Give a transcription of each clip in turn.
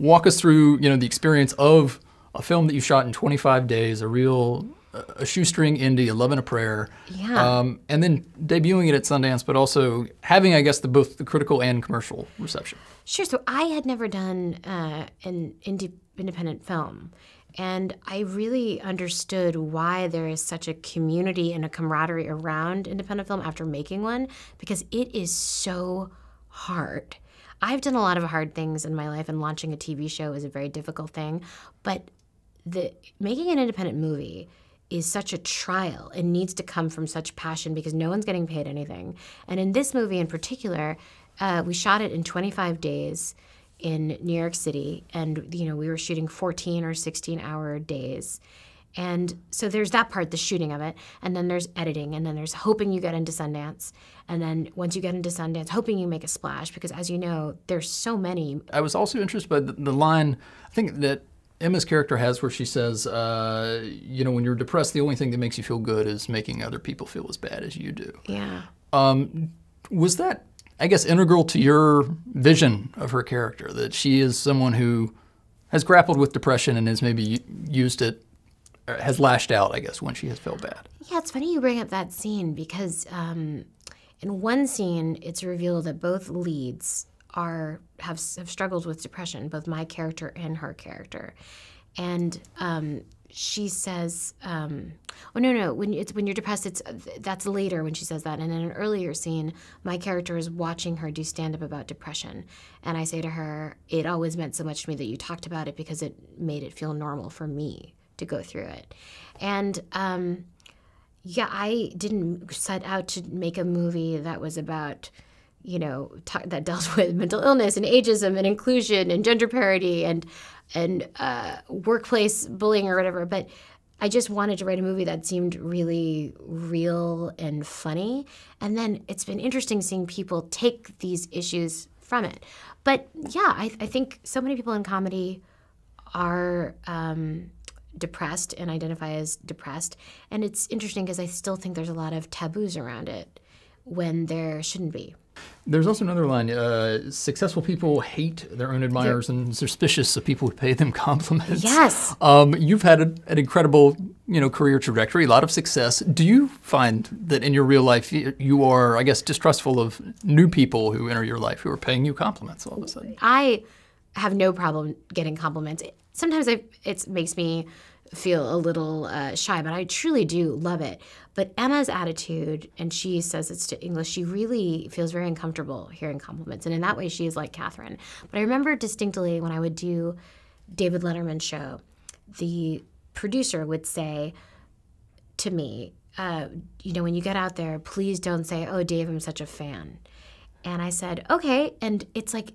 walk us through, the experience of a film that you shot in 25 days, a shoestring indie, 11 a prayer. Yeah. And then debuting it at Sundance, but also having, I guess, both the critical and commercial reception. Sure. So I had never done an independent film. And I really understood why there is such a community and a camaraderie around independent film after making one, because it is so hard. I've done a lot of hard things in my life, and launching a TV show is a very difficult thing. But making an independent movie is such a trial and needs to come from such passion because no one's getting paid anything. And in this movie in particular, we shot it in 25 days in New York City, and we were shooting 14 or 16-hour days. And so there's that part, the shooting of it, and then there's editing, and then there's hoping you get into Sundance, and then once you get into Sundance, hoping you make a splash, because as you know, there's so many. I was also interested by the line, I think, that Emma's character has where she says, when you're depressed, the only thing that makes you feel good is making other people feel as bad as you do. Yeah. Was that, I guess, integral to your vision of her character, that she is someone who has grappled with depression and has maybe used it, or has lashed out, I guess, when she has felt bad? Yeah, it's funny you bring up that scene because in one scene, it's revealed that both leads have struggled with depression, both my character and her character. And she says, when you're depressed, that's later when she says that. And in an earlier scene, my character is watching her do stand-up about depression. And I say to her, it always meant so much to me that you talked about it because it made it feel normal for me to go through it. And I didn't set out to make a movie that was about, that dealt with mental illness and ageism and inclusion and gender parity and workplace bullying or whatever. But I just wanted to write a movie that seemed really real and funny. And then it's been interesting seeing people take these issues from it. But yeah, I think so many people in comedy are depressed and identify as depressed. And it's interesting because I still think there's a lot of taboos around it when there shouldn't be. There's also another line, successful people hate their own admirers and are suspicious of people who pay them compliments. Yes. You've had an incredible, career trajectory, a lot of success. Do you find that in your real life you are, I guess, distrustful of new people who enter your life who are paying you compliments all of a sudden? I have no problem getting compliments. Sometimes it makes me feel a little shy, but I truly do love it. But Emma's attitude, and she says it's to English, she really feels very uncomfortable hearing compliments. And in that way, she is like Catherine. But I remember distinctly when I would do David Letterman's show, the producer would say to me, when you get out there, please don't say, oh, Dave, I'm such a fan. And I said, okay. And it's like,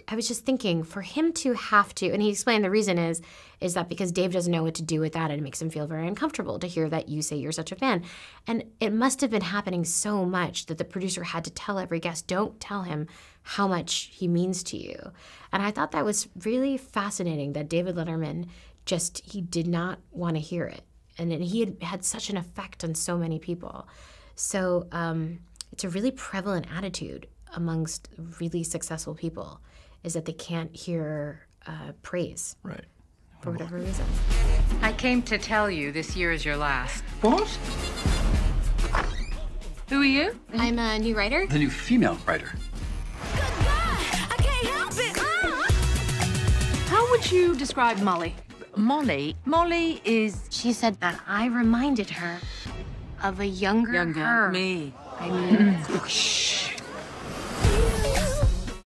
I was just thinking, for him to have to, and he explained the reason is that because Dave doesn't know what to do with that, and it makes him feel very uncomfortable to hear that you say you're such a fan. And it must have been happening so much that the producer had to tell every guest, don't tell him how much he means to you. And I thought that was really fascinating that David Letterman he did not want to hear it. And he had such an effect on so many people. So it's a really prevalent attitude amongst really successful people, is that they can't hear praise. Right. For whatever reason. I came to tell you this year is your last. What? Who are you? I'm a new writer. The new female writer. How would you describe Molly? Molly is... She said that I reminded her of a younger her. me. I mean, whoosh.